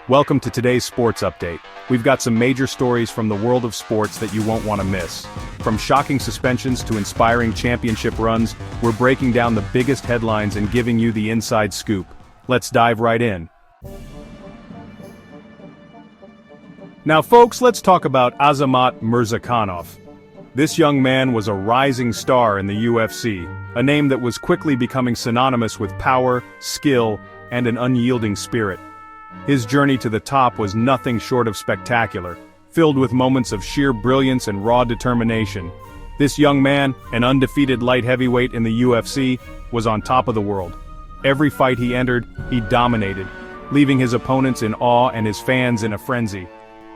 Welcome to today's sports update. We've got some major stories from the world of sports that you won't want to miss. From shocking suspensions to inspiring championship runs, we're breaking down the biggest headlines and giving you the inside scoop. Let's dive right in. Now folks, let's talk about Azamat Murzakanov. This young man was a rising star in the UFC, a name that was quickly becoming synonymous with power, skill, and an unyielding spirit. His journey to the top was nothing short of spectacular, filled with moments of sheer brilliance and raw determination. This young man, an undefeated light heavyweight in the UFC, was on top of the world. Every fight he entered, he dominated, leaving his opponents in awe and his fans in a frenzy.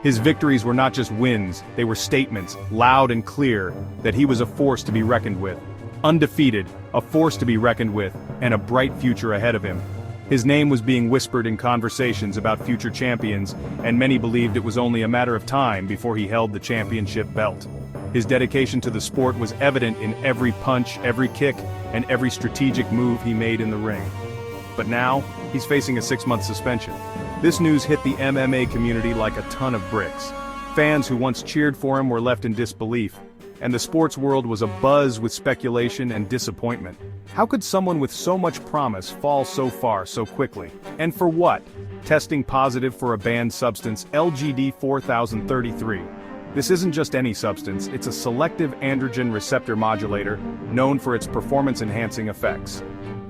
His victories were not just wins, they were statements, loud and clear, that he was a force to be reckoned with. Undefeated, a force to be reckoned with, and a bright future ahead of him. His name was being whispered in conversations about future champions, and many believed it was only a matter of time before he held the championship belt. His dedication to the sport was evident in every punch, every kick, and every strategic move he made in the ring. But now, he's facing a 6-month suspension. This news hit the MMA community like a ton of bricks. Fans who once cheered for him were left in disbelief, and the sports world was abuzz with speculation and disappointment. How could someone with so much promise fall so far so quickly? And for what? Testing positive for a banned substance, LGD 4033. This isn't just any substance, it's a selective androgen receptor modulator, known for its performance-enhancing effects.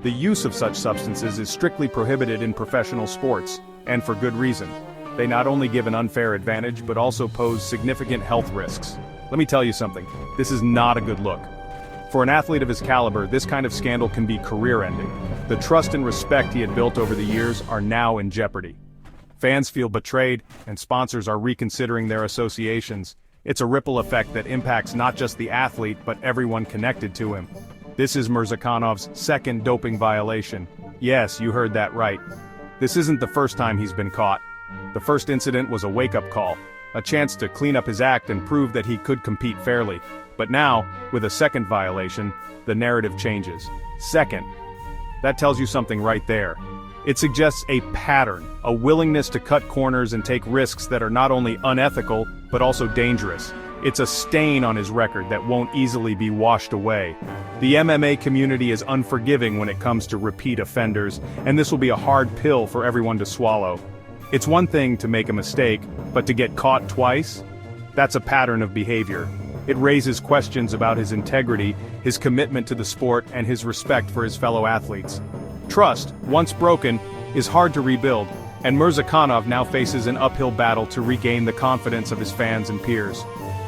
The use of such substances is strictly prohibited in professional sports, and for good reason. They not only give an unfair advantage, but also pose significant health risks. Let me tell you something, this is not a good look. For an athlete of his caliber, this kind of scandal can be career-ending. The trust and respect he had built over the years are now in jeopardy. Fans feel betrayed, and sponsors are reconsidering their associations. It's a ripple effect that impacts not just the athlete, but everyone connected to him. This is Murzakanov's second doping violation. Yes, you heard that right. This isn't the first time he's been caught. The first incident was a wake-up call, a chance to clean up his act and prove that he could compete fairly. But now, with a second violation, the narrative changes. Second. That tells you something right there. It suggests a pattern, a willingness to cut corners and take risks that are not only unethical, but also dangerous. It's a stain on his record that won't easily be washed away. The MMA community is unforgiving when it comes to repeat offenders, and this will be a hard pill for everyone to swallow. It's one thing to make a mistake, but to get caught twice? That's a pattern of behavior. It raises questions about his integrity, his commitment to the sport, and his respect for his fellow athletes. Trust, once broken, is hard to rebuild, and Murzakanov now faces an uphill battle to regain the confidence of his fans and peers.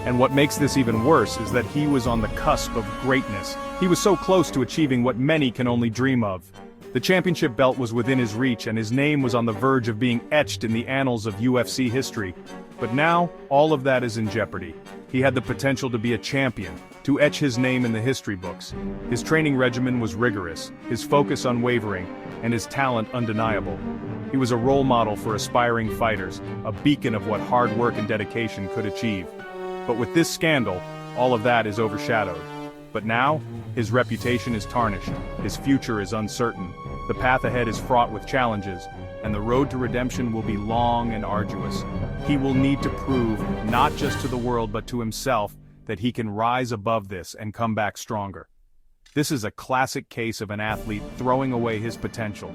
And what makes this even worse is that he was on the cusp of greatness. He was so close to achieving what many can only dream of. The championship belt was within his reach, and his name was on the verge of being etched in the annals of UFC history. But now, all of that is in jeopardy. He had the potential to be a champion, to etch his name in the history books. His training regimen was rigorous, his focus unwavering, and his talent undeniable. He was a role model for aspiring fighters, a beacon of what hard work and dedication could achieve. But with this scandal, all of that is overshadowed. But now, his reputation is tarnished, his future is uncertain, the path ahead is fraught with challenges, and the road to redemption will be long and arduous. He will need to prove, not just to the world but to himself, that he can rise above this and come back stronger. This is a classic case of an athlete throwing away his potential.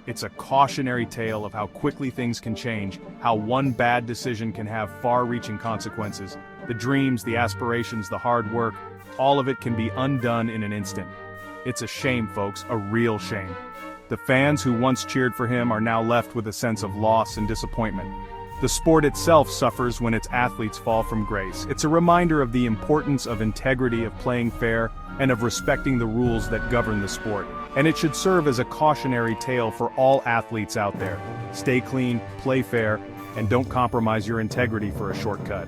It's a cautionary tale of how quickly things can change, how one bad decision can have far-reaching consequences. The dreams, the aspirations, the hard work, all of it can be undone in an instant. It's a shame, folks, a real shame. The fans who once cheered for him are now left with a sense of loss and disappointment. The sport itself suffers when its athletes fall from grace. It's a reminder of the importance of integrity, of playing fair, and of respecting the rules that govern the sport. And it should serve as a cautionary tale for all athletes out there. Stay clean, play fair, and don't compromise your integrity for a shortcut.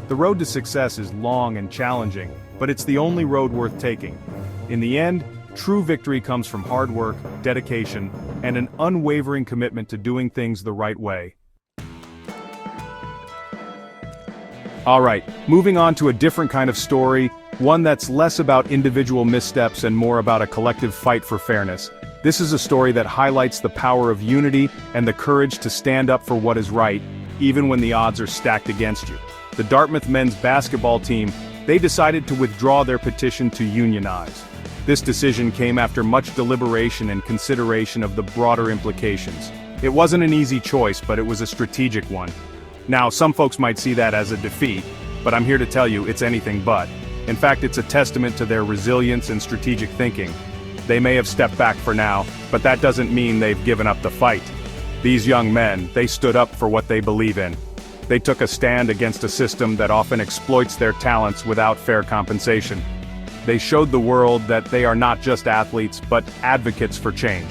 The road to success is long and challenging, but it's the only road worth taking. In the end, true victory comes from hard work, dedication, and an unwavering commitment to doing things the right way. Alright, moving on to a different kind of story, one that's less about individual missteps and more about a collective fight for fairness. This is a story that highlights the power of unity and the courage to stand up for what is right, even when the odds are stacked against you. The Dartmouth men's basketball team, they decided to withdraw their petition to unionize. This decision came after much deliberation and consideration of the broader implications. It wasn't an easy choice, but it was a strategic one. Now, some folks might see that as a defeat, but I'm here to tell you it's anything but. In fact, it's a testament to their resilience and strategic thinking. They may have stepped back for now, but that doesn't mean they've given up the fight. These young men, they stood up for what they believe in. They took a stand against a system that often exploits their talents without fair compensation. They showed the world that they are not just athletes, but advocates for change.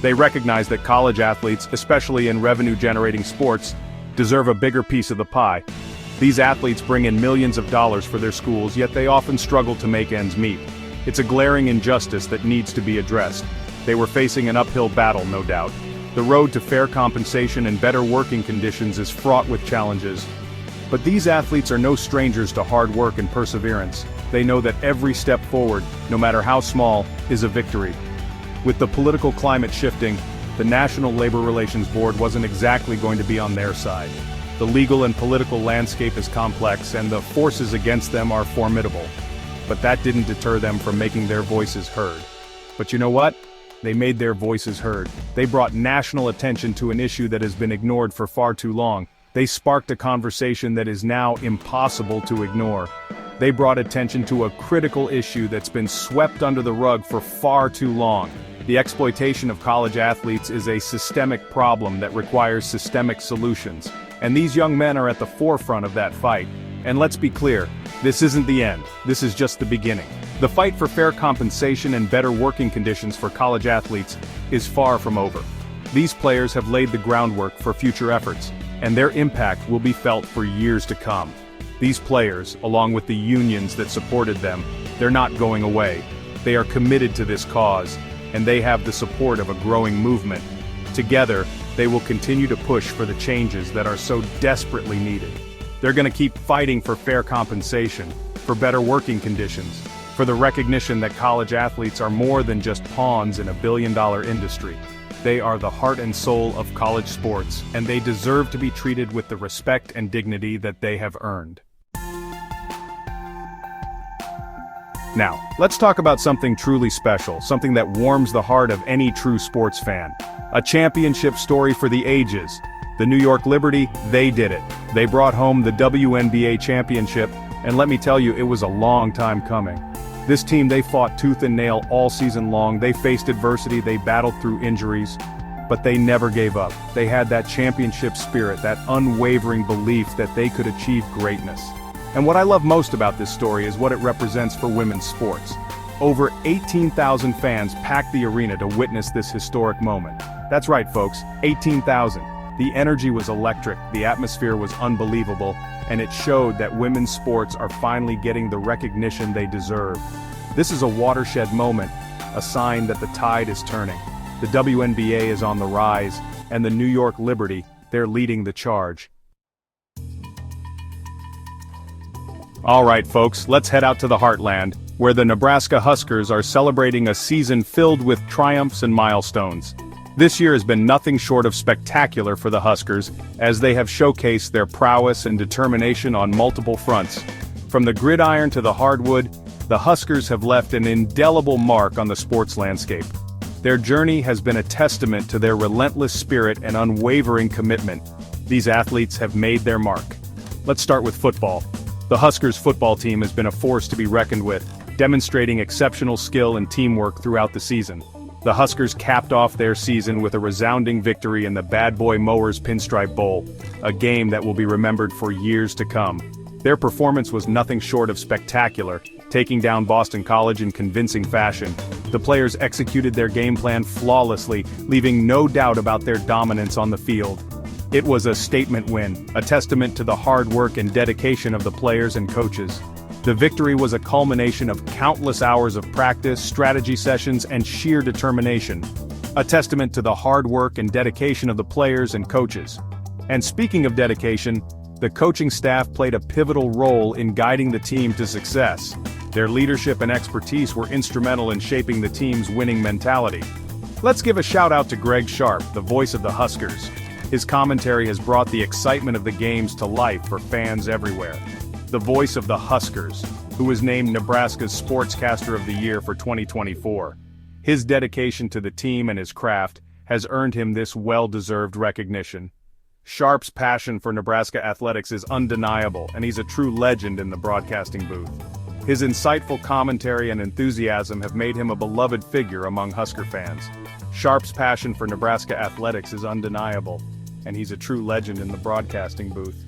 They recognize that college athletes, especially in revenue-generating sports, deserve a bigger piece of the pie. These athletes bring in millions of dollars for their schools, yet they often struggle to make ends meet. It's a glaring injustice that needs to be addressed. They were facing an uphill battle, no doubt. The road to fair compensation and better working conditions is fraught with challenges. But these athletes are no strangers to hard work and perseverance. They know that every step forward, no matter how small, is a victory. With the political climate shifting, the National Labor Relations Board wasn't exactly going to be on their side. The legal and political landscape is complex, and the forces against them are formidable. But that didn't deter them from making their voices heard. But you know what? They made their voices heard. They brought national attention to an issue that has been ignored for far too long. They sparked a conversation that is now impossible to ignore. They brought attention to a critical issue that's been swept under the rug for far too long. The exploitation of college athletes is a systemic problem that requires systemic solutions. And these young men are at the forefront of that fight. And let's be clear, this isn't the end, this is just the beginning. The fight for fair compensation and better working conditions for college athletes is far from over. These players have laid the groundwork for future efforts, and their impact will be felt for years to come. These players, along with the unions that supported them, they're not going away. They are committed to this cause, and they have the support of a growing movement. Together, they will continue to push for the changes that are so desperately needed. They're going to keep fighting for fair compensation, for better working conditions, for the recognition that college athletes are more than just pawns in a billion-dollar industry. They are the heart and soul of college sports, and they deserve to be treated with the respect and dignity that they have earned. Now, let's talk about something truly special, something that warms the heart of any true sports fan. A championship story for the ages. The New York Liberty, they did it. They brought home the WNBA championship, and let me tell you, it was a long time coming. This team, they fought tooth and nail all season long. They faced adversity, they battled through injuries, but they never gave up. They had that championship spirit, that unwavering belief that they could achieve greatness. And what I love most about this story is what it represents for women's sports. Over 18,000 fans packed the arena to witness this historic moment. That's right, folks, 18,000. The energy was electric, the atmosphere was unbelievable, and it showed that women's sports are finally getting the recognition they deserve. This is a watershed moment, a sign that the tide is turning. The WNBA is on the rise, and the New York Liberty, they're leading the charge. All right, folks, let's head out to the heartland, where the Nebraska Huskers are celebrating a season filled with triumphs and milestones. This year has been nothing short of spectacular for the Huskers, as they have showcased their prowess and determination on multiple fronts. From the gridiron to the hardwood, the Huskers have left an indelible mark on the sports landscape. Their journey has been a testament to their relentless spirit and unwavering commitment. These athletes have made their mark. Let's start with football. The Huskers football team has been a force to be reckoned with, demonstrating exceptional skill and teamwork throughout the season. The Huskers capped off their season with a resounding victory in the Bad Boy Mowers Pinstripe Bowl, a game that will be remembered for years to come. Their performance was nothing short of spectacular, taking down Boston College in convincing fashion. The players executed their game plan flawlessly, leaving no doubt about their dominance on the field. It was a statement win, a testament to the hard work and dedication of the players and coaches. The victory was a culmination of countless hours of practice, strategy sessions, and sheer determination. A testament to the hard work and dedication of the players and coaches. And speaking of dedication, the coaching staff played a pivotal role in guiding the team to success. Their leadership and expertise were instrumental in shaping the team's winning mentality. Let's give a shout out to Greg Sharp, the voice of the Huskers. His commentary has brought the excitement of the games to life for fans everywhere. The voice of the Huskers, who was named Nebraska's Sportscaster of the Year for 2024. His dedication to the team and his craft has earned him this well-deserved recognition. Sharp's passion for Nebraska athletics is undeniable, and he's a true legend in the broadcasting booth. His insightful commentary and enthusiasm have made him a beloved figure among Husker fans. Sharp's passion for Nebraska athletics is undeniable, and he's a true legend in the broadcasting booth.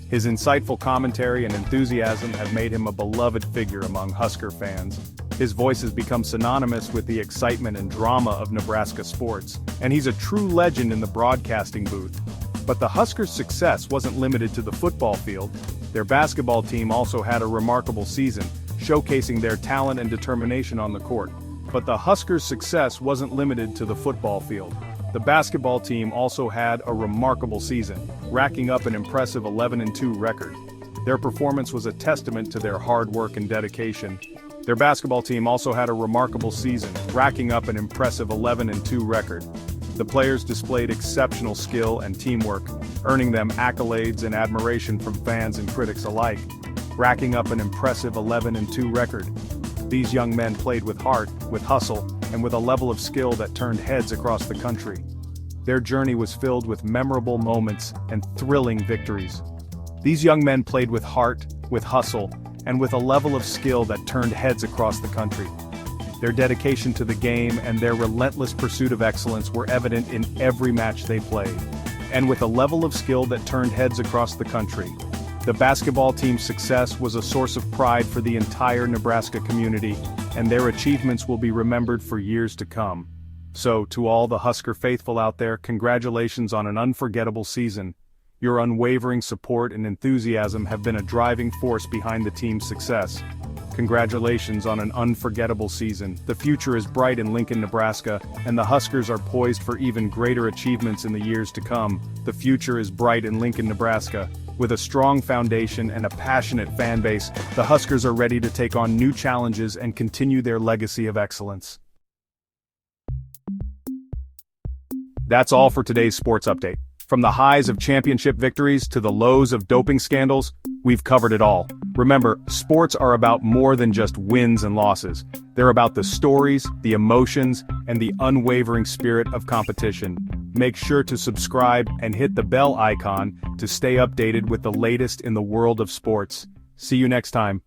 His insightful commentary and enthusiasm have made him a beloved figure among Husker fans. His voice has become synonymous with the excitement and drama of Nebraska sports, and he's a true legend in the broadcasting booth. But the Huskers' success wasn't limited to the football field. Their basketball team also had a remarkable season, showcasing their talent and determination on the court. But the Huskers' success wasn't limited to the football field. The basketball team also had a remarkable season, racking up an impressive 11-2 record. Their performance was a testament to their hard work and dedication. Their basketball team also had a remarkable season, racking up an impressive 11-2 record. The players displayed exceptional skill and teamwork, earning them accolades and admiration from fans and critics alike. Racking up an impressive 11-2 record. These young men played with heart, with hustle, and with a level of skill that turned heads across the country. Their journey was filled with memorable moments and thrilling victories. These young men played with heart, with hustle, and with a level of skill that turned heads across the country. Their dedication to the game and their relentless pursuit of excellence were evident in every match they played. And with a level of skill that turned heads across the country, the basketball team's success was a source of pride for the entire Nebraska community, and their achievements will be remembered for years to come. So, to all the Husker faithful out there, congratulations on an unforgettable season. Your unwavering support and enthusiasm have been a driving force behind the team's success. Congratulations on an unforgettable season. The future is bright in Lincoln, Nebraska, and the Huskers are poised for even greater achievements in the years to come. The future is bright in Lincoln, Nebraska. With a strong foundation and a passionate fan base, the Huskers are ready to take on new challenges and continue their legacy of excellence. That's all for today's sports update. From the highs of championship victories to the lows of doping scandals, we've covered it all. Remember, sports are about more than just wins and losses. They're about the stories, the emotions, and the unwavering spirit of competition. Make sure to subscribe and hit the bell icon to stay updated with the latest in the world of sports. See you next time.